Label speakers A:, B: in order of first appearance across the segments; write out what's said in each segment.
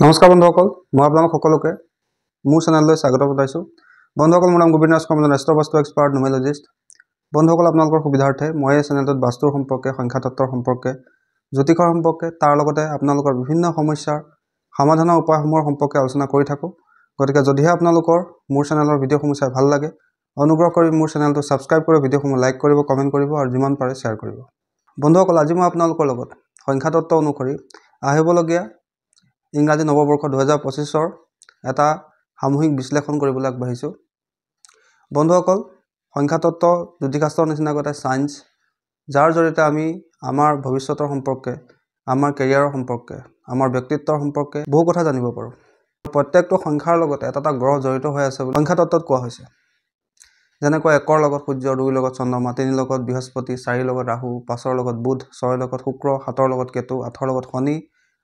A: নমস্কাৰ বন্ধুসকল, মই আপোনালোক সকলোকে মোৰ চেনেললৈ স্বাগত জনাইছোঁ। বন্ধুসকল, মোৰ নাম গোবিন্দ ৰাজ, মই ৰাষ্ট্ৰ বাস্তু এক্সপাৰ্ট নিউমেলজিষ্ট। বন্ধুসকল, আপোনালোকৰ সুবিধাৰ্থে মই এই চেনেলটোত বাস্তুৰ সম্পৰ্কে, সংখ্যাতত্বৰ সম্পৰ্কে, জ্যোতিষৰ সম্পৰ্কে, তাৰ লগতে আপোনালোকৰ বিভিন্ন সমস্যাৰ সমাধানৰ উপায়সমূহৰ সম্পৰ্কে আলোচনা কৰি থাকোঁ। গতিকে যদিহে আপোনালোকৰ মোৰ চেনেলৰ ভিডিঅ'সমূহ চাই ভাল লাগে, অনুগ্ৰহ কৰি মোৰ চেনেলটো ছাবস্ক্ৰাইব কৰি ভিডিঅ'সমূহ লাইক কৰিব, কমেণ্ট কৰিব আৰু যিমান পাৰে শ্বেয়াৰ কৰিব। বন্ধুসকল, আজি মই আপোনালোকৰ লগত সংখ্যাতত্ব অনুসৰি আহিবলগীয়া ইংৰাজী নৱবৰ্ষ 2025 এটা সামূহিক বিশ্লেষণ কৰিবলৈ আগবাঢ়িছোঁ। বন্ধুসকল, সংখ্যাতত্ব জ্যোতিষশাস্ত্ৰৰ নিচিনাকৈ এটা ছায়েন্স, যাৰ জৰিয়তে আমি আমাৰ ভৱিষ্যতৰ সম্পৰ্কে, আমাৰ কেৰিয়াৰৰ সম্পৰ্কে, আমাৰ ব্যক্তিত্বৰ সম্পৰ্কে বহু কথা জানিব পাৰোঁ। প্ৰত্যেকটো সংখ্যাৰ লগতে এটা এটা গ্ৰহ জড়িত হৈ আছে বুলি সংখ্যাতত্বত কোৱা হৈছে। যেনেকৈ 1ৰ লগত সূৰ্য, 2ৰ লগত চন্দ্ৰমা, 3ৰ লগত বৃহস্পতি, 4ৰ লগত ৰাহু, 5ৰ লগত বুধ, 6ৰ লগত শুক্ৰ, 7ৰ লগত কেতু, 8ৰ লগত শনি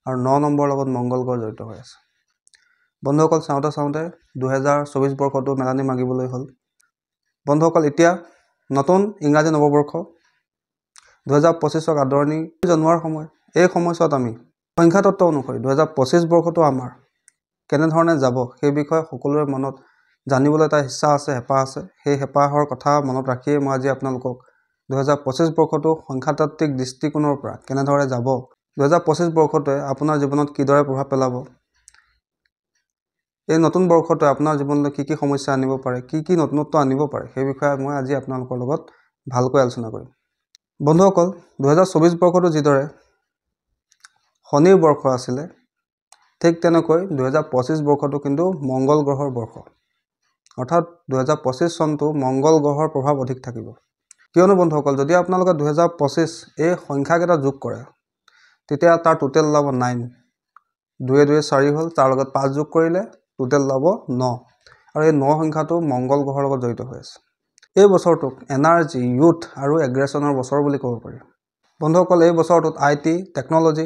A: আৰু 9 নম্বৰৰ লগত মংগল গ্ৰহ জড়িত হৈ আছে। বন্ধুসকল, চাওঁতে 2024 বৰ্ষটো মেলানি মাগিবলৈ হ'ল। বন্ধুসকল, এতিয়া নতুন ইংৰাজী নৱবৰ্ষ 2025ক আদৰণি জনোৱাৰ সময়। এই সময়ছোৱাত আমি সংখ্যাতত্ব অনুসৰি 2025 বৰ্ষটো আমাৰ কেনেধৰণে যাব সেই বিষয়ে সকলোৰে মনত জানিবলৈ এটা ইচ্ছা আছে, হেঁপাহ আছে। সেই হেঁপাহৰ কথা মনত ৰাখিয়ে মই আজি আপোনালোকক 2025 বৰ্ষটো সংখ্যাতাত্ত্বিক দৃষ্টিকোণৰ পৰা কেনেদৰে যাব, 2025 বৰ্ষটোৱে আপোনাৰ জীৱনত কিদৰে প্ৰভাৱ পেলাব, এই নতুন বৰ্ষটোৱে আপোনাৰ জীৱনলৈ কি কি সমস্যা আনিব পাৰে, কি কি নতুনত্ব আনিব পাৰে, সেই বিষয়ে মই আজি আপোনালোকৰ লগত ভালকৈ আলোচনা কৰিম। বন্ধুসকল, 2024 বৰ্ষটো যিদৰে শনিৰ বৰ্ষ আছিলে, ঠিক তেনেকৈ 2025 বৰ্ষটো কিন্তু মংগল গ্ৰহৰ বৰ্ষ। অৰ্থাৎ 2025 চনটো মংগল গ্ৰহৰ প্ৰভাৱ অধিক থাকিব। কিয়নো বন্ধুসকল, যদি আপোনালোকে 2025 এই সংখ্যাকেইটা যোগ কৰে, তেতিয়া তাৰ টোটেল ওলাব 9। 2 2 4 হ'ল, তাৰ লগত 5 যোগ কৰিলে টোটেল ওলাব 9। আৰু এই 9 সংখ্যাটো মংগল গ্ৰহৰ লগত জড়িত হৈ আছে। এই বছৰটোক এনাৰ্জি, ইউথ আৰু এগ্ৰেছনৰ বছৰ বুলি ক'ব পাৰি। বন্ধুসকল, এই বছৰটোত IT, টেকন'লজি,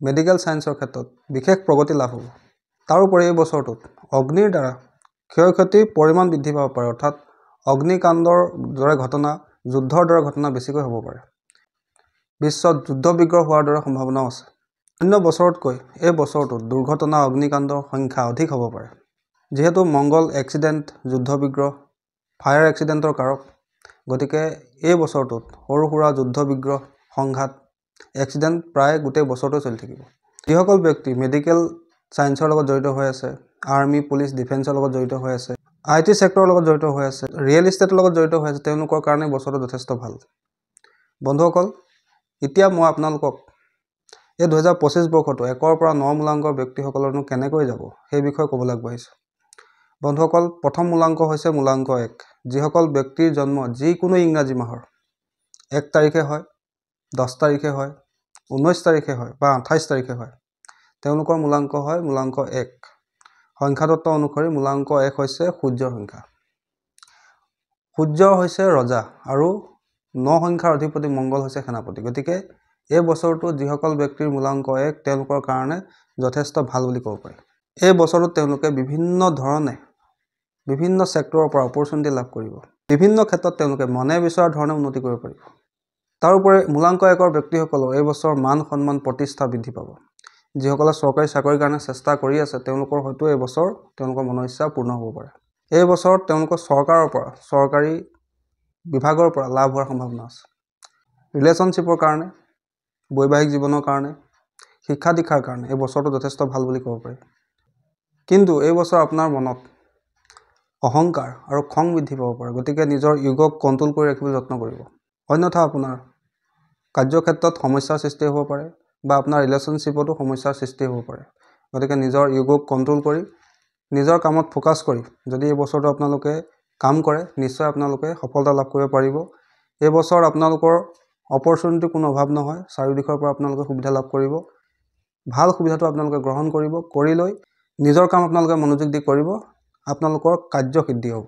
A: মেডিকেল ছায়েন্সৰ ক্ষেত্ৰত বিশেষ প্ৰগতি লাভ হ'ব। তাৰোপৰি এই বছৰটোত অগ্নিৰ দ্বাৰা ক্ষয় ক্ষতিৰ পৰিমাণ বৃদ্ধি পাব পাৰে। অৰ্থাৎ অগ্নিকাণ্ডৰ দৰে ঘটনা, যুদ্ধৰ দৰে ঘটনা বেছিকৈ হ'ব পাৰে। বিশ্বত যুদ্ধ বিগ্ৰহ হোৱাৰ দৰে সম্ভাৱনাও আছে। অন্য বছৰতকৈ এই বছৰটোত দুৰ্ঘটনা, অগ্নিকাণ্ডৰ সংখ্যা অধিক হ'ব পাৰে। যিহেতু মংগল এক্সিডেণ্ট, যুদ্ধ বিগ্ৰহ, ফায়াৰ এক্সিডেণ্টৰ কাৰক, গতিকে এই বছৰটোত সৰু সুৰা যুদ্ধ বিগ্ৰহ, সংঘাত, এক্সিডেণ্ট প্ৰায় গোটেই বছৰটো চলি থাকিব। যিসকল ব্যক্তি মেডিকেল ছায়েন্সৰ লগত জড়িত হৈ আছে, আৰ্মি, পুলিচ, ডিফেন্সৰ লগত জড়িত হৈ আছে, IT ছেক্টৰৰ লগত জড়িত হৈ আছে, ৰিয়েল ইষ্টেটৰ লগত জড়িত হৈ আছে, তেওঁলোকৰ কাৰণে বছৰটো যথেষ্ট ভাল। বন্ধুসকল, এতিয়া মই আপোনালোকক এই 2025 বৰ্ষটো 1ৰ পৰা 9 মূলাংকৰ ব্যক্তিসকলৰনো কেনেকৈ যাব সেই বিষয়ে ক'বলৈ আগবাঢ়িছোঁ। বন্ধুসকল, প্ৰথম মূলাংক হৈছে মূলাংক 1। যিসকল ব্যক্তিৰ জন্ম যিকোনো ইংৰাজী মাহৰ 1 তাৰিখে হয়, 10 তাৰিখে হয়, 19 তাৰিখে হয় বা 28 তাৰিখে হয়, তেওঁলোকৰ মূলাংক হয় মূলাংক 1। সংখ্যাতত্ব অনুসৰি মূলাংক 1 হৈছে সূৰ্যৰ সংখ্যা। সূৰ্য হৈছে ৰজা আৰু 9 সংখ্যাৰ অধিপতি মংগল হৈছে সেনাপতি। গতিকে এই বছৰটো যিসকল ব্যক্তিৰ মূলাংক 1, তেওঁলোকৰ কাৰণে যথেষ্ট ভাল বুলি ক'ব পাৰি। এই বছৰটোত তেওঁলোকে বিভিন্ন ধৰণে, বিভিন্ন ছেক্টৰৰ পৰা অপৰচুনিটি লাভ কৰিব। বিভিন্ন ক্ষেত্ৰত তেওঁলোকে মনে বিচৰা ধৰণে উন্নতি কৰিব পাৰিব। তাৰোপৰি মূলাংক 1ৰ ব্যক্তিসকলৰ এই বছৰ মান সন্মান প্ৰতিষ্ঠা বৃদ্ধি পাব। যিসকলে চৰকাৰী চাকৰিৰ কাৰণে চেষ্টা কৰি আছে, তেওঁলোকৰ হয়তো এই বছৰ তেওঁলোকৰ মনৰ ইচ্ছা পূৰ্ণ হ'ব পাৰে। এই বছৰত তেওঁলোকৰ চৰকাৰৰ পৰা, চৰকাৰী বিভাগৰ পৰা লাভ হোৱাৰ সম্ভাৱনা আছে। ৰিলেশ্যনশ্বিপৰ কাৰণে, বৈবাহিক জীৱনৰ কাৰণে, শিক্ষা দীক্ষাৰ কাৰণে এই বছৰটো যথেষ্ট ভাল বুলি ক'ব পাৰি। কিন্তু এই বছৰ আপোনাৰ মনত অহংকাৰ আৰু খং বৃদ্ধি পাব পাৰে। গতিকে নিজৰ ইগ'ক কণ্ট্ৰল কৰি ৰাখিবলৈ যত্ন কৰিব। অন্যথা আপোনাৰ কাৰ্যক্ষেত্ৰত সমস্যাৰ সৃষ্টি হ'ব পাৰে বা আপোনাৰ ৰিলেশ্যনশ্বিপতো সমস্যাৰ সৃষ্টি হ'ব পাৰে। গতিকে নিজৰ ইগ'ক কণ্ট্ৰল কৰি নিজৰ কামত ফ'কাছ কৰি যদি এই বছৰটো আপোনালোকে কাম কৰে, নিশ্চয় আপোনালোকে সফলতা লাভ কৰিব পাৰিব। এই বছৰ আপোনালোকৰ অপৰচুনিটিৰ কোনো অভাৱ নহয়। চাৰিওদিশৰ পৰা আপোনালোকে সুবিধা লাভ কৰিব। ভাল সুবিধাটো আপোনালোকে গ্ৰহণ কৰিব, কৰি লৈ নিজৰ কাম আপোনালোকে মনোযোগ দি কৰিব, আপোনালোকৰ কাৰ্যসিদ্ধি হ'ব।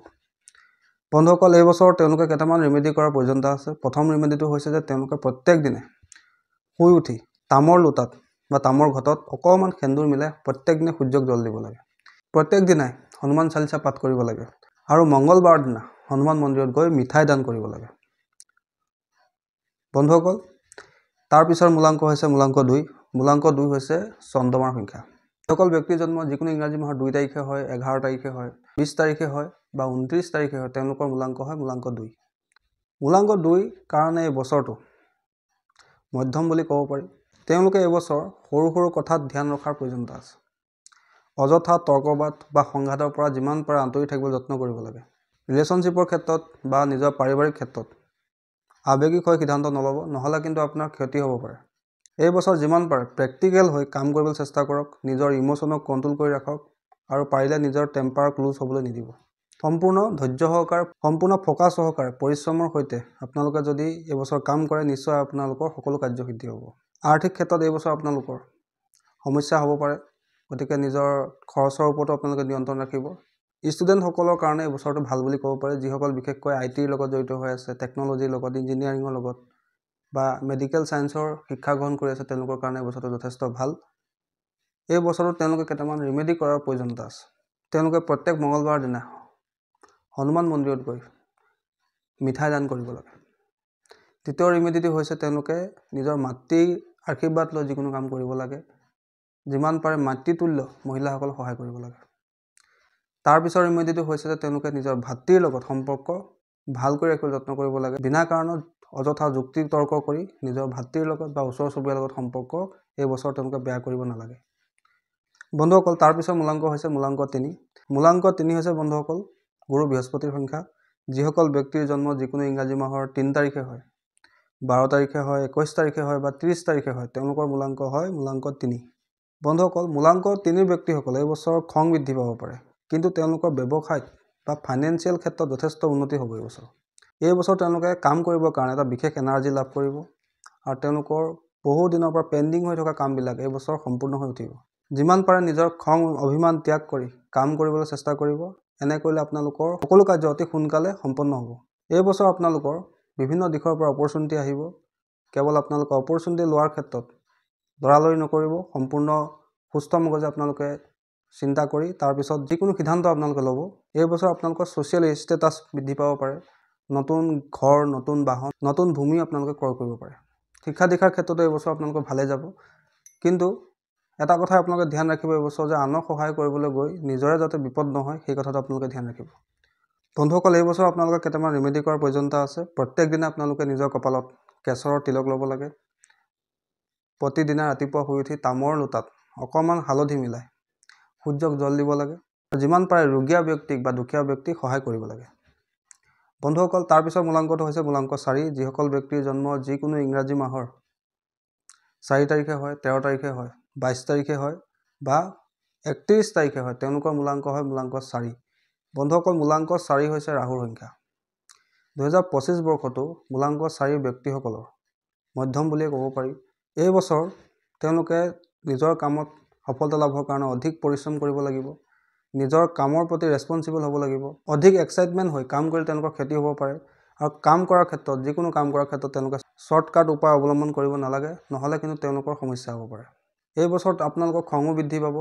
A: বন্ধুসকল, এই বছৰ তেওঁলোকে কেইটামান ৰেমেডি কৰাৰ প্ৰয়োজনীয়তা আছে। প্ৰথম ৰেমেডিটো হৈছে যে তেওঁলোকে প্ৰত্যেক দিনে শুই উঠি তামৰ লোটাত বা তামৰ ঘটত অকণমান সেন্দুৰ মিলাই প্ৰত্যেক দিনে সূৰ্যক জল দিব লাগে। প্ৰত্যেক দিনাই হনুমান চালিচা পাঠ কৰিব লাগে আৰু মংগলবাৰৰ দিনা হনুমান মন্দিৰত গৈ মিঠাই দান কৰিব লাগে। বন্ধুসকল, তাৰ পিছৰ মূলাংক হৈছে মূলাংক 2। মূলাংক 2 হৈছে চন্দ্ৰমাৰ সংখ্যা। যিসকল ব্যক্তিৰ জন্ম যিকোনো ইংৰাজী মাহৰ 2 তাৰিখে হয়, 11 তাৰিখে হয়, 20 তাৰিখে হয় বা 29 তাৰিখে হয়, তেওঁলোকৰ মূলাংক হয় মূলাংক 2। মূলাংক 2 কাৰণে এই বছৰটো মধ্যম বুলি ক'ব পাৰি। তেওঁলোকে এইবছৰ সৰু সৰু কথাত ধ্যান ৰখাৰ প্ৰয়োজনীয়তা আছে। অযথা তৰ্কবাদ বা সংঘাতৰ পৰা যিমান পাৰে আঁতৰি থাকিবলৈ যত্ন কৰিব লাগে। ৰিলেশ্যনশ্বিপৰ ক্ষেত্ৰত বা নিজৰ পাৰিবাৰিক ক্ষেত্ৰত আৱেগিক হৈ সিদ্ধান্ত নল'ব, নহ'লে কিন্তু আপোনাৰ ক্ষতি হ'ব পাৰে। এই বছৰ যিমান পাৰে প্ৰেক্টিকেল হৈ কাম কৰিবলৈ চেষ্টা কৰক, নিজৰ ইম'শ্যনক কণ্ট্ৰল কৰি ৰাখক আৰু পাৰিলে নিজৰ টেম্পাৰক লুজ হ'বলৈ নিদিব। সম্পূৰ্ণ ধৈৰ্য সহকাৰে, সম্পূৰ্ণ ফ'কাছ সহকাৰে, পৰিশ্ৰমৰ সৈতে আপোনালোকে যদি এইবছৰ কাম কৰে, নিশ্চয় আপোনালোকৰ সকলো কাৰ্যসিদ্ধি হ'ব। আৰ্থিক ক্ষেত্ৰত এইবছৰ আপোনালোকৰ সমস্যা হ'ব পাৰে, গতিকে নিজৰ খৰচৰ ওপৰতো আপোনালোকে নিয়ন্ত্ৰণ ৰাখিব। ষ্টুডেণ্টসকলৰ কাৰণে এই বছৰটো ভাল বুলি ক'ব পাৰি, যিসকল বিশেষকৈ IT-ৰ লগত জড়িত হৈ আছে, টেকন'লজিৰ লগত, ইঞ্জিনিয়াৰিঙৰ লগত বা মেডিকেল ছায়েন্সৰ শিক্ষা গ্ৰহণ কৰি আছে, তেওঁলোকৰ কাৰণে এই বছৰটো যথেষ্ট ভাল। এই বছৰটোত তেওঁলোকে কেইটামান ৰিমেডি কৰাৰ প্ৰয়োজনীয়তা আছে। তেওঁলোকে প্ৰত্যেক মঙলবাৰৰ দিনা হনুমান মন্দিৰত গৈ মিঠাই দান কৰিব লাগে। দ্বিতীয় ৰিমেডিটো হৈছে তেওঁলোকে নিজৰ মাতৃৰ আশীৰ্বাদ লৈ যিকোনো কাম কৰিব লাগে। যিমান পাৰে মাতৃতুল্য মহিলাসকলক সহায় কৰিব লাগে। তাৰ পিছৰ ৰিমেডিটো হৈছে যে তেওঁলোকে নিজৰ ভাতৃৰ লগত সম্পৰ্ক ভালকৈ ৰাখিবলৈ যত্ন কৰিব লাগে। বিনা কাৰণত অযথা যুক্তি তৰ্ক কৰি নিজৰ ভাতৃৰ লগত বা ওচৰ চুবুৰীয়াৰ লগত সম্পৰ্ক এই বছৰ তেওঁলোকে বেয়া কৰিব নালাগে। বন্ধুসকল, তাৰপিছৰ মূলাংক হৈছে মূলাংক 3। মূলাংক 3 হৈছে বন্ধুসকল গুৰু বৃহস্পতিৰ সংখ্যা। যিসকল ব্যক্তিৰ জন্ম যিকোনো ইংৰাজী মাহৰ 3 তাৰিখে হয়, 12 তাৰিখে হয়, 21 তাৰিখে হয় বা 30 তাৰিখে হয়, তেওঁলোকৰ মূলাংক হয় মূলাংক 3। বন্ধুসকল, মূলাংক 3 ব্যক্তিসকলে এই বছৰ খং বৃদ্ধি পাব পাৰে, কিন্তু তেওঁলোকৰ ব্যৱসায়ত বা ফাইনেন্সিয়েল ক্ষেত্ৰত যথেষ্ট উন্নতি হ'ব। এই বছৰ তেওঁলোকে কাম কৰিবৰ কাৰণে এটা বিশেষ এনাৰ্জি লাভ কৰিব আৰু তেওঁলোকৰ বহু দিনৰ পৰা পেণ্ডিং হৈ থকা কামবিলাক এই বছৰ সম্পূৰ্ণ হৈ উঠিব। যিমান পাৰে নিজৰ খং অভিমান ত্যাগ কৰি কাম কৰিবলৈ চেষ্টা কৰিব। এনে কৰিলে আপোনালোকৰ সকলো কাৰ্য অতি সোনকালে সম্পন্ন হ'ব। এই বছৰ আপোনালোকৰ বিভিন্ন দিশৰ পৰা অপৰচুনিটি আহিব। কেৱল আপোনালোকে অপৰচুনিটি লোৱাৰ ক্ষেত্ৰত লৰালৰি নকৰিব। সম্পূৰ্ণ সুস্থ মগজে আপোনালোকে চিন্তা কৰি তাৰপিছত যিকোনো সিদ্ধান্ত আপোনালোকে ল'ব। এই বছৰ আপোনালোকৰ ছ'চিয়েল ষ্টেটাছ বৃদ্ধি পাব পাৰে। নতুন ঘৰ, নতুন বাহন, নতুন ভূমি আপোনালোকে ক্ৰয় কৰিব পাৰে। শিক্ষা দীক্ষাৰ ক্ষেত্ৰতো এই বছৰ আপোনালোকৰ ভালে যাব, কিন্তু এটা কথা আপোনালোকে ধ্যান ৰাখিব এই বছৰ যে আনক সহায় কৰিবলৈ গৈ নিজৰে যাতে বিপদ নহয়, সেই কথাটো আপোনালোকে ধ্যান ৰাখিব। বন্ধুসকল, এই বছৰ আপোনালোকে কেইটামান ৰিমেডি কৰাৰ প্ৰয়োজনীয়তা আছে। প্ৰত্যেক দিনা আপোনালোকে নিজৰ কপালত কেশৰৰ তিলক ল'ব লাগে। প্ৰতিদিনা ৰাতিপুৱা শুই উঠি তামৰ লোটাত অকণমান হালধি মিলাই সূৰ্যক জল দিব লাগে। যিমান পাৰে ৰোগীয়া ব্যক্তিক বা দুখীয়া ব্যক্তিক সহায় কৰিব লাগে। বন্ধুসকল, তাৰপিছৰ মূলাংকটো হৈছে মূলাংক 4। যিসকল ব্যক্তিৰ জন্ম যিকোনো ইংৰাজী মাহৰ 4 তাৰিখে হয়, 13 তাৰিখে হয়, 22 তাৰিখে হয় বা 31 তাৰিখে হয়, তেওঁলোকৰ মূলাংক হয় মূলাংক 4। বন্ধুসকল, মূলাংক 4 হৈছে ৰাহুৰ সংখ্যা। 2025 বৰ্ষটো মূলাংক 4 ব্যক্তিসকলৰ মধ্যম বুলিয়ে ক'ব পাৰি। এই বছৰ তেওঁলোকে নিজৰ কামত সফলতা লাভৰ কাৰণে অধিক পৰিশ্ৰম কৰিব লাগিব। নিজৰ কামৰ প্ৰতি ৰেছপনচিবল হ'ব লাগিব। অধিক এক্সাইটমেণ্ট হৈ কাম কৰিলে তেওঁলোকৰ ক্ষতি হ'ব পাৰে আৰু কাম কৰাৰ ক্ষেত্ৰত যিকোনো কাম কৰাৰ ক্ষেত্ৰত তেওঁলোকে শ্বৰ্টকাট উপায় অৱলম্বন কৰিব নালাগে, নহ'লে কিন্তু তেওঁলোকৰ সমস্যা হ'ব পাৰে। এই বছৰত আপোনালোকৰ খঙো বৃদ্ধি পাব।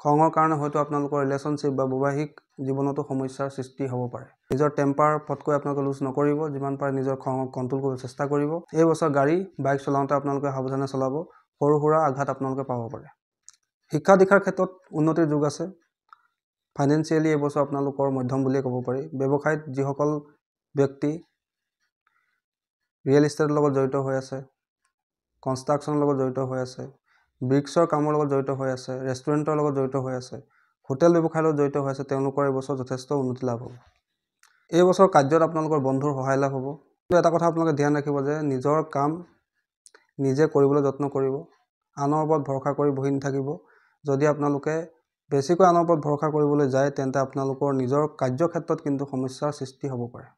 A: খঙৰ কাৰণে হয়তো আপোনালোকৰ ৰিলেশ্যনশ্বিপ বা বৈবাহিক জীৱনতো সমস্যাৰ সৃষ্টি হ'ব পাৰে। নিজৰ টেম্পাৰ ফটকৈ আপোনালোকে লুজ নকৰিব। যিমান পাৰে নিজৰ খঙক কণ্ট্ৰল কৰিবলৈ চেষ্টা কৰিব। এই বছৰ গাড়ী বাইক চলাওঁতে আপোনালোকে সাৱধানে চলাব। সৰু সুৰা আঘাত আপোনালোকে পাব পাৰে। শিক্ষা দীক্ষাৰ ক্ষেত্ৰত উন্নতিৰ যুগ আছে। ফাইনেন্সিয়েলি এই বছৰ আপোনালোকৰ মধ্যম বুলিয়ে ক'ব পাৰি। ব্যৱসায়ত যিসকল ব্যক্তি ৰিয়েল ইষ্টেটৰ লগত জড়িত হৈ আছে, কনষ্ট্ৰাকশ্যনৰ লগত জড়িত হৈ আছে, ব্ৰিক্সৰ কামৰ লগত জড়িত হৈ আছে, ৰেষ্টুৰেণ্টৰ লগত জড়িত হৈ আছে, হোটেল ব্যৱসায়ৰ লগত জড়িত হৈ আছে, তেওঁলোকৰ এই বছৰ যথেষ্ট উন্নতি লাভ হ'ব। এই বছৰ কাৰ্যত আপোনালোকৰ বন্ধুৰ সহায় লাভ হ'ব। কিন্তু এটা কথা আপোনালোকে ধ্যান ৰাখিব যে নিজৰ কাম নিজে কৰিবলৈ যত্ন কৰিব। আনৰ ওপৰত ভৰসা কৰি বহি নাথাকিব। যদি আপোনালোকে বেছিকৈ আনৰ ওপৰত ভৰসা কৰিবলৈ যায়, তেন্তে আপোনালোকৰ নিজৰ কাৰ্যক্ষেত্ৰত কিন্তু সমস্যাৰ সৃষ্টি হ'ব পাৰে।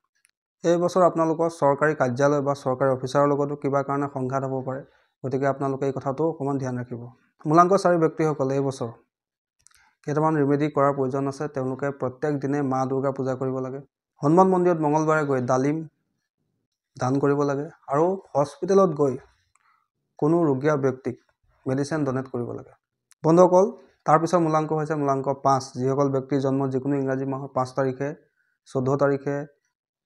A: এই বছৰ আপোনালোকৰ চৰকাৰী কাৰ্যালয় বা চৰকাৰী অফিচাৰৰ লগতো কিবা কাৰণে সংঘাত হ'ব পাৰে। গতিকে আপোনালোকে এই কথাটো অকণমান ধ্যান ৰাখিব। মূলাংক 4 ব্যক্তিসকলে এই বছৰ কেইটামান ৰিমেডি কৰাৰ প্ৰয়োজন আছে। তেওঁলোকে প্ৰত্যেক দিনে মা দুৰ্গাৰ পূজা কৰিব লাগে। হনুমান মন্দিৰত মঙলবাৰে গৈ ডালিম দান কৰিব লাগে আৰু হস্পিটেলত গৈ কোনো ৰোগীয়া ব্যক্তিক মেডিচিন ডনেট কৰিব লাগে। বন্ধুসকল, তাৰপিছৰ মূলাংক হৈছে মূলাংক 5। যিসকল ব্যক্তিৰ জন্ম যিকোনো ইংৰাজী মাহৰ 5 তাৰিখে, 14 তাৰিখে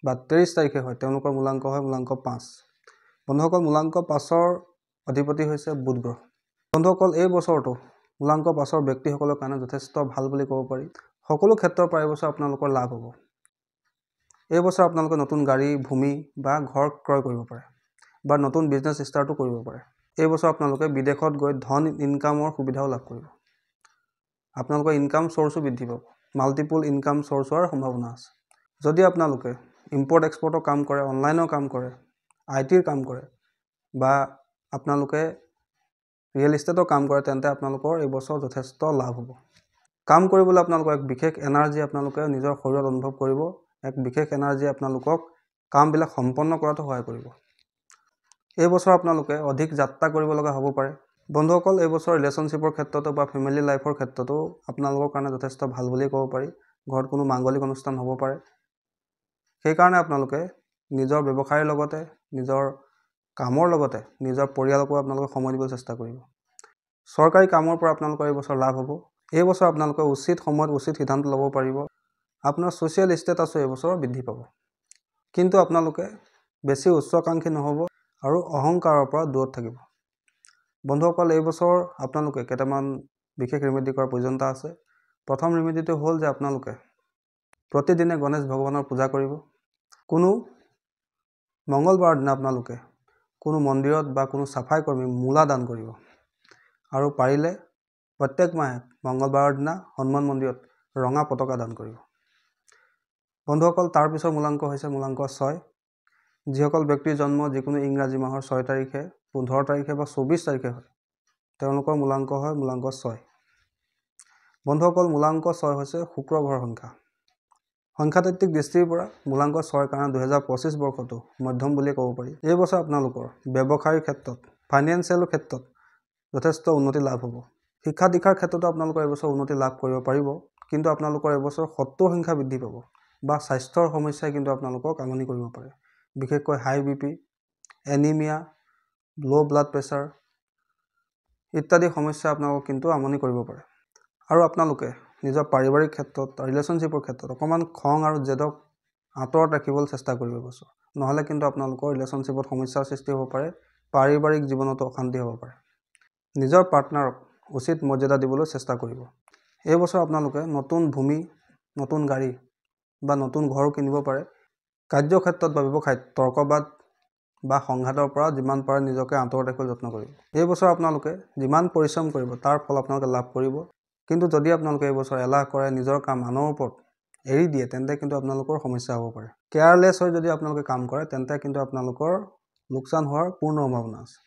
A: বা 23 তাৰিখে হয়, তেওঁলোকৰ মূলাংক হয় মূলাংক 5। বন্ধুসকল, মূলাংক 5ৰ অধিপতি হৈছে বুধ গ্ৰহ। বন্ধুসকল, এই বছৰটো মূলাংক 5ৰ ব্যক্তিসকলৰ কাৰণে যথেষ্ট ভাল বুলি ক'ব পাৰি। সকলো ক্ষেত্ৰৰ পৰা এইবছৰ আপোনালোকৰ লাভ হ'ব। এইবছৰ আপোনালোকে নতুন গাড়ী, ভূমি বা ঘৰ ক্ৰয় কৰিব পাৰে বা নতুন বিজনেছ ষ্টাৰ্টো কৰিব পাৰে। এইবছৰ আপোনালোকে বিদেশত গৈ ধন ইনকামৰ সুবিধাও লাভ কৰিব। আপোনালোকৰ ইনকাম চ'ৰ্চো বৃদ্ধি পাব। মাল্টিপুল ইনকাম চ'ৰ্চ হোৱাৰ সম্ভাৱনা আছে। যদি আপোনালোকে ইম্পৰ্ট এক্সপৰ্টৰ কাম কৰে, অনলাইনৰ কাম কৰে, IT ৰ কাম কৰে বা আপোনালোকে ৰিয়েল ইষ্টেটৰ কাম কৰে, তেন্তে আপোনালোকৰ এইবছৰ যথেষ্ট লাভ হ'ব। কাম কৰিবলৈ আপোনালোকৰ এক বিশেষ এনাৰ্জি আপোনালোকে নিজৰ শৰীৰত অনুভৱ কৰিব। এক বিশেষ এনাৰ্জি আপোনালোকক কামবিলাক সম্পন্ন কৰাটো সহায় কৰিব। এইবছৰ আপোনালোকে অধিক যাত্ৰা কৰিব লগা হ'ব পাৰে। বন্ধুসকল, এইবছৰ ৰিলেশ্যনশ্বিপৰ ক্ষেত্ৰতো বা ফেমিলি লাইফৰ ক্ষেত্ৰতো আপোনালোকৰ কাৰণে যথেষ্ট ভাল বুলিয়ে ক'ব পাৰি। ঘৰত কোনো মাংগলিক অনুষ্ঠান হ'ব পাৰে। সেইকাৰণে আপোনালোকে নিজৰ ব্যৱসায়ৰ লগতে, নিজৰ কামৰ লগতে নিজৰ পৰিয়ালকো আপোনালোকে সময় দিবলৈ চেষ্টা কৰিব। চৰকাৰী কামৰ পৰা আপোনালোকৰ এইবছৰ লাভ হ'ব। এইবছৰ আপোনালোকে উচিত সময়ত উচিত সিদ্ধান্ত ল'ব পাৰিব। আপোনাৰ ছ'চিয়েল ষ্টেটাছো এইবছৰ বৃদ্ধি পাব। কিন্তু আপোনালোকে বেছি উচ্চাকাংক্ষী নহ'ব আৰু অহংকাৰৰ পৰা দূৰত থাকিব। বন্ধুসকল, এইবছৰ আপোনালোকে কেইটামান বিশেষ ৰেমেডি কৰাৰ প্ৰয়োজনীয়তা আছে। প্ৰথম ৰেমেডিটো হ'ল যে আপোনালোকে প্ৰতিদিনে গণেশ ভগৱানৰ পূজা কৰিব। কোনো মংগলবাৰৰ দিনা আপোনালোকে কোনো মন্দিৰত বা কোনো চাফাই কৰ্মী মূলা দান কৰিব। আৰু পাৰিলে প্ৰত্যেক মাহে মংগলবাৰৰ দিনা হনুমান মন্দিৰত ৰঙা পতাকা দান কৰিব। বন্ধুসকল, তাৰপিছৰ মূলাংক হৈছে মূলাংক 6। যিসকল ব্যক্তিৰ জন্ম যিকোনো ইংৰাজী মাহৰ 6 তাৰিখে, 15 তাৰিখে বা 24 তাৰিখে হয়, তেওঁলোকৰ মূলাংক হয় মূলাংক 6। বন্ধুসকল, মূলাংক 6 হৈছে শুক্ৰ গ্ৰহৰ সংখ্যা। সংখ্যাতাত্ত্বিক দৃষ্টিৰ পৰা মূলাংক 6ৰ কাৰণে 2025 বৰ্ষটো মধ্যম বুলিয়ে ক'ব পাৰি। এইবছৰ আপোনালোকৰ ব্যৱসায়ৰ ক্ষেত্ৰত, ফাইনেন্সিয়েলৰ ক্ষেত্ৰত যথেষ্ট উন্নতি লাভ হ'ব। শিক্ষা দীক্ষাৰ ক্ষেত্ৰতো আপোনালোকৰ এইবছৰ উন্নতি লাভ কৰিব পাৰিব। কিন্তু আপোনালোকৰ এইবছৰ শত্ৰুৰ সংখ্যা বৃদ্ধি পাব বা স্বাস্থ্যৰ সমস্যাই কিন্তু আপোনালোকক আমনি কৰিব পাৰে। বিশেষকৈ হাই BP, এনিমিয়া, ল' ব্লাড প্ৰেছাৰ ইত্যাদি সমস্যাই আপোনালোকক কিন্তু আমনি কৰিব পাৰে। আৰু আপোনালোকে নিজৰ পাৰিবাৰিক ক্ষেত্ৰত, ৰিলেশ্যনশ্বিপৰ ক্ষেত্ৰত অকণমান খং আৰু জেদক আঁতৰত ৰাখিবলৈ চেষ্টা কৰিব এইবছৰ। নহ'লে কিন্তু আপোনালোকৰ ৰিলেশ্যনশ্বিপত সমস্যাৰ সৃষ্টি হ'ব পাৰে, পাৰিবাৰিক জীৱনতো অশান্তি হ'ব পাৰে। নিজৰ পাৰ্টনাৰক উচিত মৰ্যাদা দিবলৈ চেষ্টা কৰিব। এইবছৰ আপোনালোকে নতুন ভূমি, নতুন গাড়ী বা নতুন ঘৰো কিনিব পাৰে। কাৰ্যক্ষেত্ৰত বা ব্যৱসায়ত তৰ্কবাদ বা সংঘাতৰ পৰা যিমান পাৰে নিজকে আঁতৰত ৰাখিবলৈ যত্ন কৰিব। এইবছৰ আপোনালোকে যিমান পৰিশ্ৰম কৰিব তাৰ ফল আপোনালোকে লাভ কৰিব। কিন্তু যদি আপোনালোকে এইবছৰ এলাহ কৰে, নিজৰ কাম আনৰ ওপৰত এৰি দিয়ে, তেন্তে কিন্তু আপোনালোকৰ সমস্যা হ'ব পাৰে। কেয়াৰলেছ হৈ যদি আপোনালোকে কাম কৰে, তেন্তে কিন্তু আপোনালোকৰ লোকচান হোৱাৰ পূৰ্ণ সম্ভাৱনা আছে।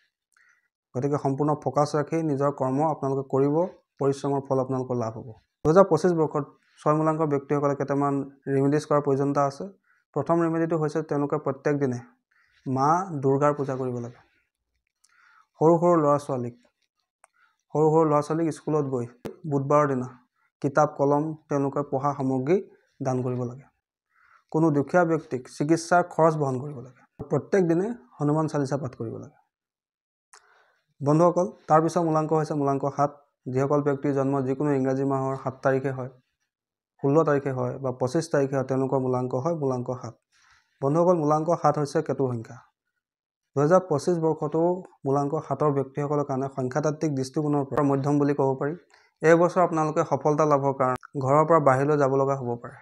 A: গতিকে সম্পূৰ্ণ ফ'কাছ ৰাখি নিজৰ কৰ্ম আপোনালোকে কৰিব, পৰিশ্ৰমৰ ফল আপোনালোকৰ লাভ হ'ব। 2025 বৰ্ষত 6 মূলাংকৰ ব্যক্তিসকলে কেইটামান ৰেমেডিজ কৰাৰ প্ৰয়োজনীয়তা আছে। প্ৰথম ৰেমেডিটো হৈছে তেওঁলোকে প্ৰত্যেক দিনে মা দুৰ্গাৰ পূজা কৰিব লাগে। সৰু সৰু ল'ৰা ছোৱালীক স্কুলত গৈ বুধবাৰৰ দিনা কিতাপ, কলম, তেওঁলোকে পঢ়া সামগ্ৰী দান কৰিব লাগে। কোনো দুখীয়া ব্যক্তিক চিকিৎসাৰ খৰচ বহন কৰিব লাগে। প্ৰত্যেক দিনে হনুমান চালিচা পাঠ কৰিব লাগে। বন্ধুসকল, তাৰপিছত মূলাংক হৈছে মূলাংক 7। যিসকল ব্যক্তিৰ জন্ম যিকোনো ইংৰাজী মাহৰ 7 তাৰিখে হয়, 16 তাৰিখে হয় বা 25 তাৰিখে হয়, তেওঁলোকৰ মূলাংক হয় মূলাংক 7। বন্ধুসকল, মূলাংক 7 হৈছে কেতুৰ সংখ্যা। 2025 বৰ্ষতো মূলাংক 7ৰ ব্যক্তিসকলৰ কাৰণে সংখ্যাতাত্ত্বিক দৃষ্টিকোণৰ পৰা মধ্যম বুলি ক'ব পাৰি। এইবছৰ আপোনালোকে সফলতা লাভৰ কাৰণে ঘৰৰ পৰা বাহিৰলৈ যাব লগা হ'ব পাৰে।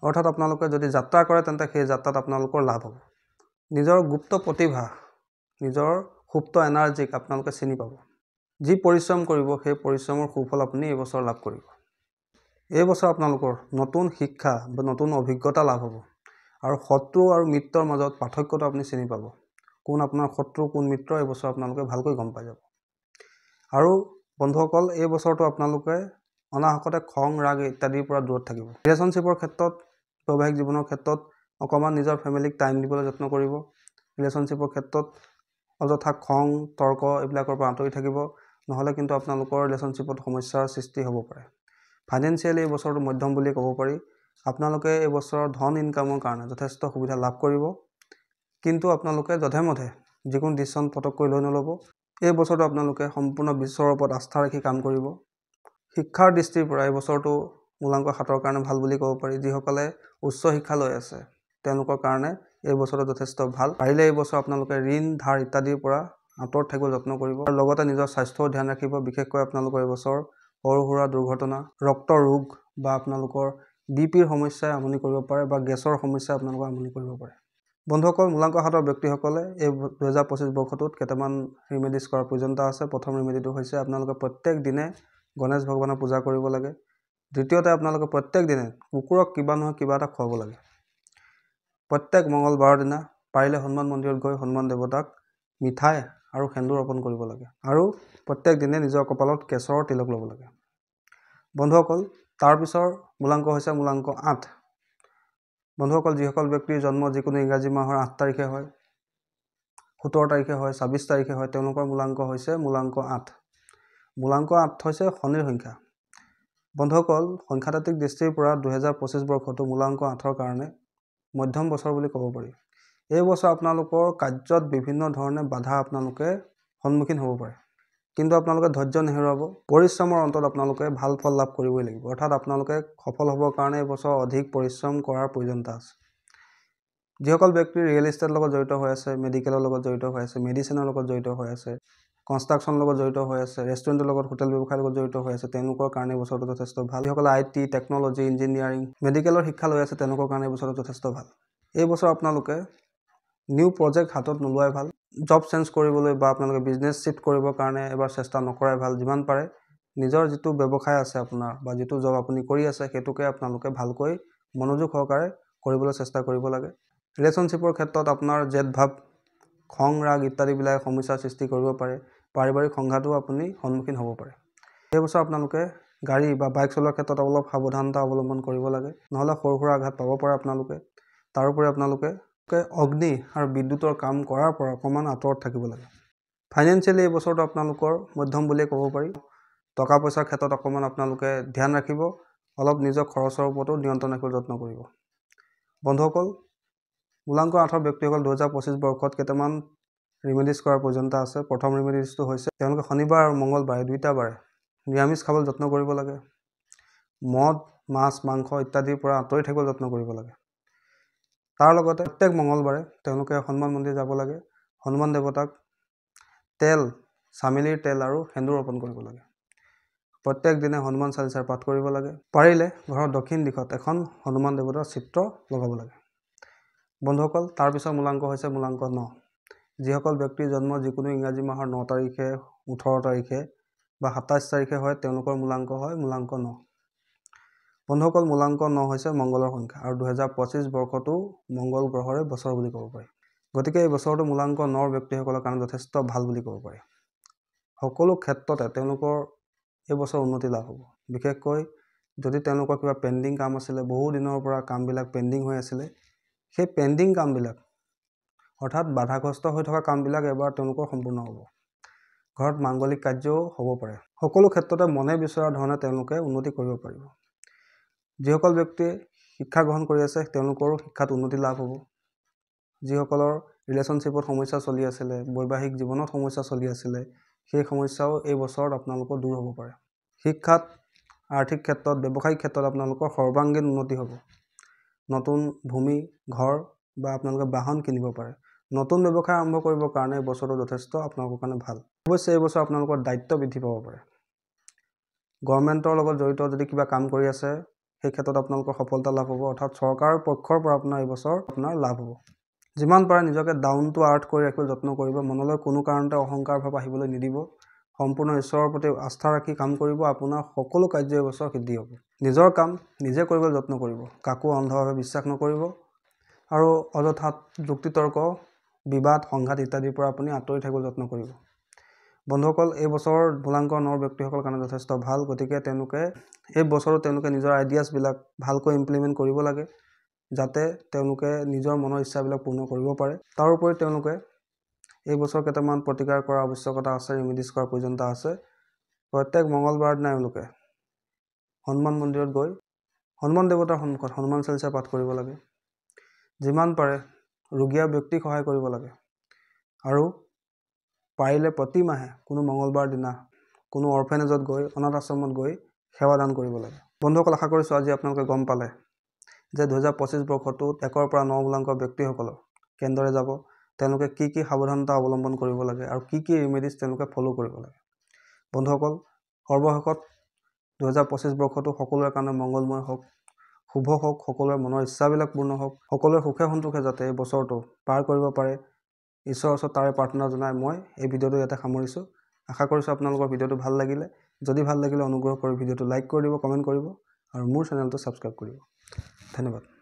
A: অৰ্থাৎ আপোনালোকে যদি যাত্ৰা কৰে, তেন্তে সেই যাত্ৰাত আপোনালোকৰ লাভ হ'ব। নিজৰ গুপ্ত প্ৰতিভা, নিজৰ সুপ্ত এনাৰ্জিক আপোনালোকে চিনি পাব। যি পৰিশ্ৰম কৰিব, সেই পৰিশ্ৰমৰ সুফল আপুনি এইবছৰ লাভ কৰিব। এইবছৰ আপোনালোকৰ নতুন শিক্ষা বা নতুন অভিজ্ঞতা লাভ হ'ব। আৰু শত্ৰু আৰু মিত্ৰৰ মাজত পাৰ্থক্যটো আপুনি চিনি পাব। কোন আপোনাৰ শত্ৰু, কোন মিত্ৰ, এইবছৰ আপোনালোকে ভালকৈ গম পাই যাব। আৰু বন্ধুসকল, এই বছৰটো আপোনালোকে অনাহকতে খং, ৰাগ ইত্যাদিৰ পৰা দূৰত থাকিব। ৰিলেশ্যনশ্বিপৰ ক্ষেত্ৰত, বৈবাহিক জীৱনৰ ক্ষেত্ৰত অকণমান নিজৰ ফেমিলিক টাইম দিবলৈ যত্ন কৰিব। ৰিলেশ্যনশ্বিপৰ ক্ষেত্ৰত অযথা খং, তৰ্ক এইবিলাকৰ পৰা আঁতৰি থাকিব। নহ'লে কিন্তু আপোনালোকৰ ৰিলেশ্যনশ্বিপত সমস্যাৰ সৃষ্টি হ'ব পাৰে। ফাইনেন্সিয়েলি এই বছৰটো মধ্যম বুলিয়ে ক'ব পাৰি। আপোনালোকে এই বছৰৰ ধন ইনকামৰ কাৰণে যথেষ্ট সুবিধা লাভ কৰিব। কিন্তু আপোনালোকে যধে মধে যিকোনো ডিচিশ্যন পটককৈ লৈ নল'ব। এই বছৰটো আপোনালোকে সম্পূৰ্ণ ঈশ্বৰৰ ওপৰত আস্থা ৰাখি কাম কৰিব। শিক্ষাৰ দৃষ্টিৰ পৰা এই বছৰটো মূলাংক 7ৰ কাৰণে ভাল বুলি ক'ব পাৰি। যিসকলে উচ্চ শিক্ষা লৈ আছে, তেওঁলোকৰ কাৰণে এই বছৰটো যথেষ্ট ভাল। পাৰিলে এই বছৰ আপোনালোকে ঋণ, ধাৰ ইত্যাদিৰ পৰা আঁতৰত থাকিবলৈ যত্ন কৰিব। আৰু লগতে নিজৰ স্বাস্থ্যৰ ধ্যান ৰাখিব। বিশেষকৈ আপোনালোকৰ এই বছৰ সৰু সুৰা দুৰ্ঘটনা, ৰক্তৰ ৰোগ বা আপোনালোকৰ বিপিৰ সমস্যাই আমনি কৰিব পাৰে বা গেছৰ সমস্যাই আপোনালোকক আমনি কৰিব পাৰে। বন্ধুসকল, মূলাংক 7ৰ ব্যক্তিসকলে এই 2025 বৰ্ষটোত কেইটামান ৰিমেডিজ কৰাৰ প্ৰয়োজনীয়তা আছে। প্ৰথম ৰিমেডিটো হৈছে আপোনালোকে প্ৰত্যেক দিনে গণেশ ভগৱানৰ পূজা কৰিব লাগে। দ্বিতীয়তে আপোনালোকে প্ৰত্যেক দিনে কুকুৰক কিবা নহয় কিবা এটা খুৱাব লাগে। প্ৰত্যেক মঙলবাৰৰ দিনা পাৰিলে হনুমান মন্দিৰত গৈ হনুমান দেৱতাক মিঠাই আৰু সেন্দুৰ অৰ্পণ কৰিব লাগে আৰু প্ৰত্যেক দিনে নিজৰ কপালত কেশৰৰ তিলক ল'ব লাগে। বন্ধুসকল, তাৰপিছৰ মূলাংক হৈছে মূলাংক 8। বন্ধুসকল, যিসকল ব্যক্তিৰ জন্ম যিকোনো ইংৰাজী মাহৰ 8 তাৰিখে হয়, 17 তাৰিখে হয়, 26 তাৰিখে হয়, তেওঁলোকৰ মূলাংক হৈছে মূলাংক 8। মূলাংক 8 হৈছে শনিৰ সংখ্যা। বন্ধুসকল, সংখ্যাতাত্ত্বিক দৃষ্টিৰ পৰা 2025 বৰ্ষটো মূলাংক 8ৰ কাৰণে মধ্যম বছৰ বুলি ক'ব পাৰি। এই বছৰ আপোনালোকৰ কাৰ্যত বিভিন্ন ধৰণে বাধা আপোনালোকে সন্মুখীন হ'ব পাৰে, কিন্তু আপোনালোকে ধৈৰ্য নেহেৰুৱাব। পৰিশ্ৰমৰ অন্তত আপোনালোকে ভাল ফল লাভ কৰিবই লাগিব। অৰ্থাৎ আপোনালোকে সফল হ'বৰ কাৰণে এই বছৰ অধিক পৰিশ্ৰম কৰাৰ প্ৰয়োজনীয়তা আছে। যিসকল ব্যক্তি ৰিয়েল এষ্টেটৰ লগত জড়িত হৈ আছে, মেডিকেলৰ লগত জড়িত হৈ আছে, মেডিচিনৰ লগত জড়িত হৈ আছে, কনষ্ট্ৰাকশ্যনৰ লগত জড়িত হৈ আছে, ৰেষ্টুৰেণ্টৰ লগত, হোটেল ব্যৱসায়ৰ লগত জড়িত হৈ আছে, তেওঁলোকৰ কাৰণে এই বছৰটো যথেষ্ট ভাল। যিসকলে IT, টেকন'লজি, ইঞ্জিনিয়াৰিং, মেডিকেলৰ শিক্ষা লৈ আছে, তেওঁলোকৰ কাৰণে এই বছৰটো যথেষ্ট ভাল। এই বছৰ আপোনালোকে নিউ প্ৰজেক্ট হাতত নোলোৱাই ভাল। জব চেঞ্জ কৰিবলৈ বা আপোনালোকে বিজনেছ শ্বিফ্ট কৰিবৰ কাৰণে এবাৰ চেষ্টা নকৰাই ভাল। যিমান পাৰে নিজৰ যিটো ব্যৱসায় আছে আপোনাৰ বা যিটো জব আপুনি কৰি আছে, সেইটোকে আপোনালোকে ভালকৈ মনোযোগ সহকাৰে কৰিবলৈ চেষ্টা কৰিব লাগে। ৰিলেশ্যনশ্বিপৰ ক্ষেত্ৰত আপোনাৰ জেদ ভাৱ, খং ৰাগ ইত্যাদিবিলাক সমস্যাৰ সৃষ্টি কৰিব পাৰে। পাৰিবাৰিক সংঘাতো আপুনি সন্মুখীন হ'ব পাৰে। এই বছৰ আপোনালোকে গাড়ী বা বাইক চলোৱাৰ ক্ষেত্ৰত অলপ সাৱধানতা অৱলম্বন কৰিব লাগে, নহ'লে সৰু সুৰা আঘাত পাব পাৰে আপোনালোকে। তাৰোপৰি আপোনালোকে অগ্নি আৰু বিদ্যুতৰ কাম কৰাৰ পৰা অকণমান আঁতৰত থাকিব লাগে। ফাইনেন্সিয়েলি এই বছৰটো আপোনালোকৰ মধ্যম বুলিয়ে ক'ব পাৰি। টকা পইচাৰ ক্ষেত্ৰত অকণমান আপোনালোকে ধ্যান ৰাখিব, অলপ নিজৰ খৰচৰ ওপৰতো নিয়ন্ত্ৰণ ৰাখিবলৈ যত্ন কৰিব। বন্ধুসকল, মূলাংক 8ৰ ব্যক্তিসকল 2025 বৰ্ষত কেইটামান ৰিমেডিজ কৰাৰ প্ৰয়োজনীয়তা আছে। প্ৰথম ৰিমেডিজটো হৈছে তেওঁলোকে শনিবাৰ আৰু মঙলবাৰে দুইটা বাৰে নিৰামিষ খাবলৈ যত্ন কৰিব লাগে। মদ, মাছ, মাংস ইত্যাদিৰ পৰা আঁতৰি থাকিবলৈ যত্ন কৰিব লাগে। তাৰ লগতে প্ৰত্যেক মঙলবাৰে তেওঁলোকে হনুমান মন্দিৰ যাব লাগে। হনুমান দেৱতাক তেল, চামেলিৰ তেল আৰু সেন্দুৰ অৰ্পণ কৰিব লাগে। প্ৰত্যেক দিনে হনুমান চালিচাৰ পাঠ কৰিব লাগে। পাৰিলে ঘৰৰ দক্ষিণ দিশত এখন হনুমান দেৱতাৰ চিত্ৰ লগাব লাগে। বন্ধুসকল, তাৰপিছৰ মূলাংক হৈছে মূলাংক 9। যিসকল ব্যক্তিৰ জন্ম যিকোনো ইংৰাজী মাহৰ 9 তাৰিখে, 18 তাৰিখে বা 27 তাৰিখে হয়, তেওঁলোকৰ মূলাংক হয় মূলাংক 9। বন্ধুসকল, মূলাংক 9 হৈছে মংগলৰ সংখ্যা আৰু 2025 বৰ্ষটো মংগল গ্ৰহৰে বছৰ বুলি ক'ব পাৰি। গতিকে এই বছৰটো মূলাংক 9ৰ ব্যক্তিসকলৰ কাৰণে যথেষ্ট ভাল বুলি ক'ব পাৰি। সকলো ক্ষেত্ৰতে তেওঁলোকৰ এই বছৰ উন্নতি লাভ হ'ব। বিশেষকৈ যদি তেওঁলোকৰ কিবা পেণ্ডিং কাম আছিলে, বহু দিনৰ পৰা কামবিলাক পেণ্ডিং হৈ আছিলে, সেই পেণ্ডিং কামবিলাক অৰ্থাৎ বাধাগ্ৰস্ত হৈ থকা কামবিলাক এবাৰ তেওঁলোকৰ সম্পূৰ্ণ হ'ব। ঘৰত মাংগলিক কাৰ্যও হ'ব পাৰে। সকলো ক্ষেত্ৰতে মনে বিচৰা ধৰণে তেওঁলোকে উন্নতি কৰিব পাৰিব। যিসকল ব্যক্তিয়ে শিক্ষা গ্ৰহণ কৰি আছে, তেওঁলোকৰো শিক্ষাত উন্নতি লাভ হ'ব। যিসকলৰ ৰিলেশ্যনশ্বিপত সমস্যা চলি আছিলে, বৈবাহিক জীৱনত সমস্যা চলি আছিলে, সেই সমস্যাও এই বছৰত আপোনালোকৰ দূৰ হ'ব পাৰে। শিক্ষাত, আৰ্থিক ক্ষেত্ৰত, ব্যৱসায়িক ক্ষেত্ৰত আপোনালোকৰ সৰ্বাংগীন উন্নতি হ'ব। নতুন ভূমি, ঘৰ বা আপোনালোকে বাহন কিনিব পাৰে। নতুন ব্যৱসায় আৰম্ভ কৰিবৰ কাৰণে এই বছৰটো যথেষ্ট আপোনালোকৰ কাৰণে ভাল। অৱশ্যে এই বছৰ আপোনালোকৰ দায়িত্ব বৃদ্ধি পাব পাৰে। গভৰ্ণমেণ্টৰ লগত জড়িত যদি কিবা কাম কৰি আছে, সেই ক্ষেত্ৰত আপোনালোকৰ সফলতা লাভ হ'ব। অৰ্থাৎ চৰকাৰৰ পক্ষৰ পৰা আপোনাৰ এই বছৰ আপোনাৰ লাভ হ'ব। যিমান পাৰে নিজকে ডাউন টু আৰ্থ কৰি ৰাখিবলৈ যত্ন কৰিব। মনলৈ কোনো কাৰণতে অহংকাৰ ভাৱ আহিবলৈ নিদিব। সম্পূৰ্ণ ঈশ্বৰৰ প্ৰতি আস্থা ৰাখি কাম কৰিব। আপোনাৰ সকলো কাৰ্য এই বছৰ সিদ্ধি হ'ব। নিজৰ কাম নিজে কৰিবলৈ যত্ন কৰিব। কাকো অন্ধভাৱে বিশ্বাস নকৰিব আৰু অযথা যুক্তিতৰ্ক, বিবাদ, সংঘাত ইত্যাদিৰ পৰা আপুনি আঁতৰি থাকিবলৈ যত্ন কৰিব। বন্ধুসকল, এই বছৰ মূলাংক 9ৰ ব্যক্তিসকলৰ কাৰণে যথেষ্ট ভাল। গতিকে তেওঁলোকে এই বছৰত তেওঁলোকে নিজৰ আইডিয়াছবিলাক ভালকৈ ইমপ্লিমেণ্ট কৰিব লাগে, যাতে তেওঁলোকে নিজৰ মনৰ ইচ্ছাবিলাক পূৰ্ণ কৰিব পাৰে। তাৰোপৰি তেওঁলোকে এই বছৰ কেইটামান প্ৰতিকাৰ কৰাৰ আৱশ্যকতা আছে, ৰিমেডিজ কৰাৰ প্ৰয়োজনীয়তা আছে। প্ৰত্যেক মঙলবাৰৰ দিনা তেওঁলোকে হনুমান মন্দিৰত গৈ হনুমান দেৱতাৰ সন্মুখত হনুমান চালিচা পাঠ কৰিব লাগে। যিমান পাৰে ৰোগীয়া ব্যক্তিক সহায় কৰিব লাগে আৰু পাৰিলে প্ৰতি মাহে কোনো মঙলবাৰ দিনা কোনো অৰ্ফেনেজত গৈ, অনাথ আশ্ৰমত গৈ সেৱা দান কৰিব লাগে। বন্ধুসকল, আশা কৰিছোঁ আজি আপোনালোকে গম পালে যে 2025 বৰ্ষটোত 1ৰ পৰা 9 মূলাংক ব্যক্তিসকলৰ কেনেদৰে যাব, তেওঁলোকে কি কি সাৱধানতা অৱলম্বন কৰিব লাগে আৰু কি কি ৰিমেডিজ তেওঁলোকে ফ'ল' কৰিব লাগে। বন্ধুসকল, সৰ্বশেষত 2025 বৰ্ষটো সকলোৰে কাৰণে মংগলময় হওক, শুভ হওক, সকলোৰে মনৰ ইচ্ছাবিলাক পূৰ্ণ হওক, সকলোৰে সুখে সন্তোষে যাতে এই বছৰটো পাৰ কৰিব পাৰে, ঈশ্বৰৰ ওচৰত তাৰে প্ৰাৰ্থনা জনাই মই এই ভিডিঅ'টো ইয়াতে সামৰিছোঁ। আশা কৰিছোঁ আপোনালোকৰ ভিডিঅ'টো ভাল লাগিলে। যদি ভাল লাগিলে অনুগ্ৰহ কৰি ভিডিঅ'টো লাইক কৰি দিব, কমেণ্ট কৰিব আৰু মোৰ চেনেলটো ছাবস্ক্ৰাইব কৰিব। ধন্যবাদ।